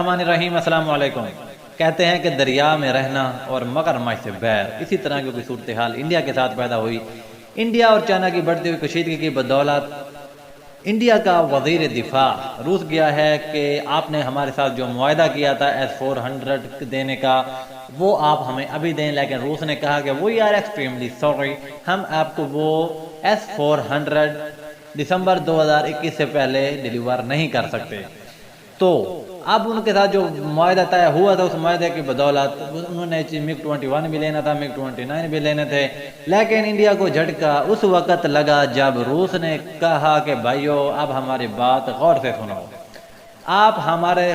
الرحمن الرحیم، السلام علیکم۔ کہتے ہیں کہ دریا میں رہنا اور مگرمچھ سے بیر، اسی طرح کی کوئی صورتحال انڈیا کے ساتھ پیدا ہوئی۔ انڈیا اور چائنا کی بڑھتی ہوئی کشیدگی کی بدولت انڈیا کا وزیر دفاع روس گیا ہے کہ آپ نے ہمارے ساتھ جو معاہدہ کیا تھا S-400 دینے کا وہ آپ ہمیں ابھی دیں، لیکن روس نے کہا کہ وی آر ایکسٹریملی سوری، ہم آپ کو وہ S-400 دسمبر 2021 سے پہلے ڈیلیور نہیں کر سکتے۔ تو اب ان کے ساتھ جو معاہدہ طے ہوا تھا اس معاہدے کی بدولت انہوں نے MiG-21 بھی لینا تھا، MiG-29 بھی لینے تھے، لیکن انڈیا کو جھٹکا اس وقت لگا جب روس نے کہا کہ بھائیو اب ہماری بات غور سے سنو، آپ ہمارے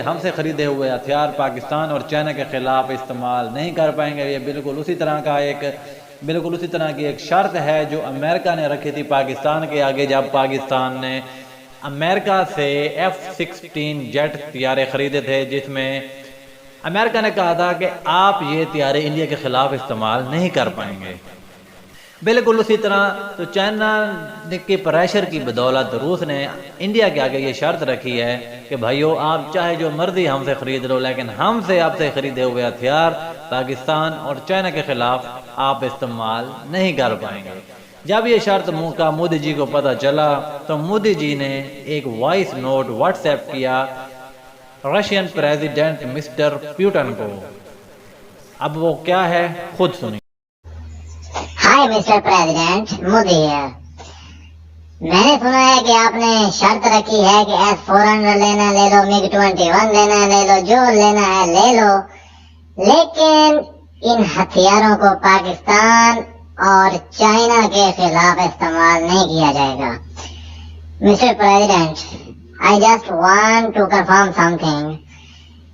ہم سے خریدے ہوئے ہتھیار پاکستان اور چائنا کے خلاف استعمال نہیں کر پائیں گے۔ یہ بالکل اسی طرح کی ایک شرط ہے جو امریکہ نے رکھی تھی پاکستان کے آگے، جب پاکستان نے امریکہ سے F-16 جیٹ طیارے خریدے تھے، جس میں امریکہ نے کہا تھا کہ آپ یہ طیارے انڈیا کے خلاف استعمال نہیں کر پائیں گے۔ بالکل اسی طرح تو چائنا کے پریشر کی بدولت روس نے انڈیا کے آگے یہ شرط رکھی ہے کہ بھائیو آپ چاہے جو مرضی ہم سے خرید لو، لیکن ہم سے آپ سے خریدے ہوئے ہتھیار پاکستان اور چائنا کے خلاف آپ استعمال نہیں کر پائیں گے۔ جب یہ شرط کا مودی جی کو پتہ چلا تو مودی جی نے ایک وائس نوٹ واٹس ایپ کیا رشین پریزیڈنٹ مسٹر پیوٹن کو۔ اب وہ کیا ہے خود سنیں۔ ہائی مسٹر پریزیڈنٹ، مودی ہے۔ میں نے سنا ہے کہ آپ نے شرط رکھی ہے کہ S-400 لینا لے لو، MiG-21 لینا لے لو، جو لینا ہے لے لو، لیکن ان ہتھیاروں کو پاکستان اور چائنا کے خلاف استعمال نہیں کیا جائے گا۔ Mister president, I just want to confirm something۔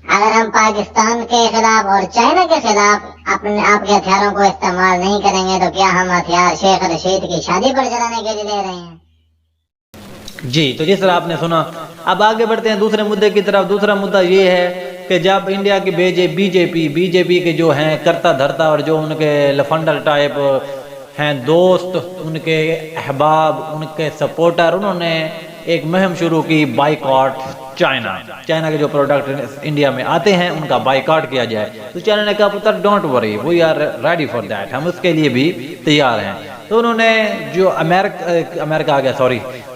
اگر ہم پاکستان کے خلاف اور چائنا کے خلاف آپ کے ہتھیاروں کو استعمال نہیں کریں گے تو کیا ہم ہتھیار شیخ رشید کی شادی پر چلانے کے لیے لے رہے ہیں؟ جی، تو جس طرح آپ نے سنا، اب آگے بڑھتے ہیں دوسرے مدعے کی طرف۔ دوسرا مدعا یہ ہے کہ جب انڈیا کی بی جے پی کے جو ہیں کرتا دھرتا اور جو ان کے لفنڈر ٹائپ ہیں دوست، ان کے احباب، ان کے سپورٹر، انہوں نے ایک مہم شروع کی بائیکاٹ چائنا کے جو پروڈکٹ انڈیا میں آتے ہیں ان کا بائیکاٹ کیا جائے۔ تو چائنا نے کہا پتر don't worry, we are ready for that, ہم اس کے لیے بھی تیار ہیں۔ تو انہوں نے جو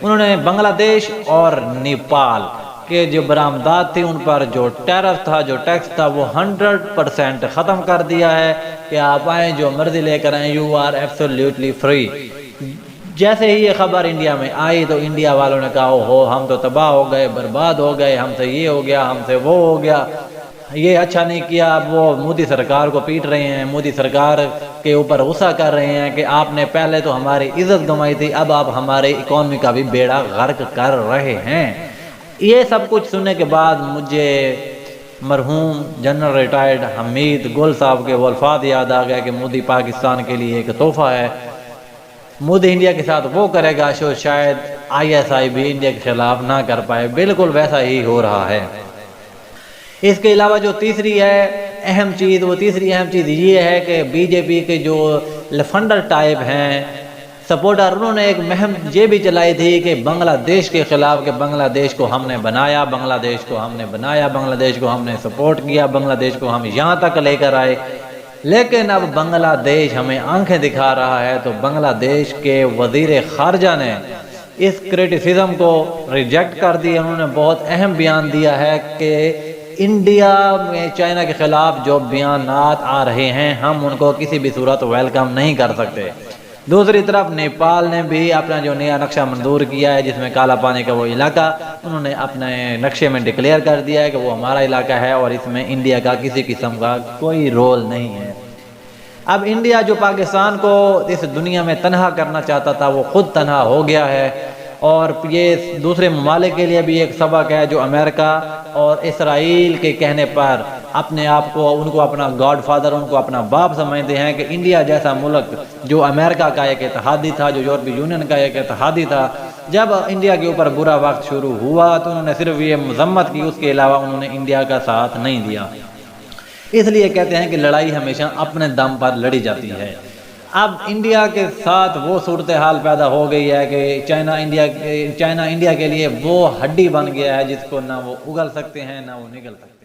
انہوں نے بنگلہ دیش اور نیپال کے جو برآمدات تھی ان پر جو ٹیرف تھا، جو ٹیکس تھا، وہ 100% ختم کر دیا ہے کہ آپ آئیں جو مرضی لے کر آئیں، یو آر ایبسولوٹلی فری۔ جیسے ہی یہ خبر انڈیا میں آئی تو انڈیا والوں نے کہا ہو ہم تو تباہ ہو گئے، برباد ہو گئے، ہم سے یہ ہو گیا، ہم سے وہ ہو گیا، یہ اچھا نہیں کیا۔ اب وہ مودی سرکار کو پیٹ رہے ہیں، مودی سرکار کے اوپر غصہ کر رہے ہیں کہ آپ نے پہلے تو ہماری عزت گنوائی تھی، اب آپ ہمارے اکانومی کا بھی بیڑا غرق کر رہے ہیں۔ یہ سب کچھ سننے کے بعد مجھے مرحوم جنرل ریٹائرڈ حمید گل صاحب کے وہ الفاظ یاد آ گئے کہ مودی پاکستان کے لیے ایک تحفہ ہے، مودی انڈیا کے ساتھ وہ کرے گا جو شاید ISI بھی انڈیا کے خلاف نہ کر پائے۔ بالکل ویسا ہی ہو رہا ہے۔ اس کے علاوہ جو تیسری اہم چیز یہ ہے کہ بی جے پی کے جو لفنڈر ٹائپ ہیں سپورٹر، انہوں نے ایک مہم یہ بھی چلائی تھی کہ بنگلہ دیش کے خلاف، کہ بنگلہ دیش کو ہم نے بنایا، بنگلہ دیش کو ہم نے سپورٹ کیا، بنگلہ دیش کو ہم یہاں تک لے کر آئے، لیکن اب بنگلہ دیش ہمیں آنکھیں دکھا رہا ہے۔ تو بنگلہ دیش کے وزیر خارجہ نے اس کرٹیسزم کو ریجیکٹ کر دیا۔ انہوں نے بہت اہم بیان دیا ہے کہ انڈیا میں چائنا کے خلاف جو بیانات آ رہے ہیں ہم ان کو کسی بھی صورت ویلکم نہیں کر سکتے۔ دوسری طرف نیپال نے بھی اپنا جو نیا نقشہ منظور کیا ہے جس میں کالا پانی کا وہ علاقہ انہوں نے اپنے نقشے میں ڈکلیئر کر دیا ہے کہ وہ ہمارا علاقہ ہے اور اس میں انڈیا کا کسی قسم کا کوئی رول نہیں ہے۔ اب انڈیا جو پاکستان کو اس دنیا میں تنہا کرنا چاہتا تھا وہ خود تنہا ہو گیا ہے، اور یہ دوسرے ممالک کے لیے بھی ایک سبق ہے جو امریکہ اور اسرائیل کے کہنے پر اپنے آپ کو ان کو اپنا گاڈ فادر، ان کو اپنا باپ سمجھتے ہیں کہ انڈیا جیسا ملک جو امریکہ کا ایک اتحادی تھا، جو یورپی یونین کا ایک اتحادی تھا، جب انڈیا کے اوپر برا وقت شروع ہوا تو انہوں نے صرف یہ مذمت کی، اس کے علاوہ انہوں نے انڈیا کا ساتھ نہیں دیا۔ اس لیے کہتے ہیں کہ لڑائی ہمیشہ اپنے دم پر لڑی جاتی ہے۔ اب انڈیا کے ساتھ وہ صورتحال پیدا ہو گئی ہے کہ چائنا انڈیا کے لیے وہ ہڈی بن گیا ہے جس کو نہ وہ اگل سکتے ہیں نہ وہ نگل سکتے ہیں۔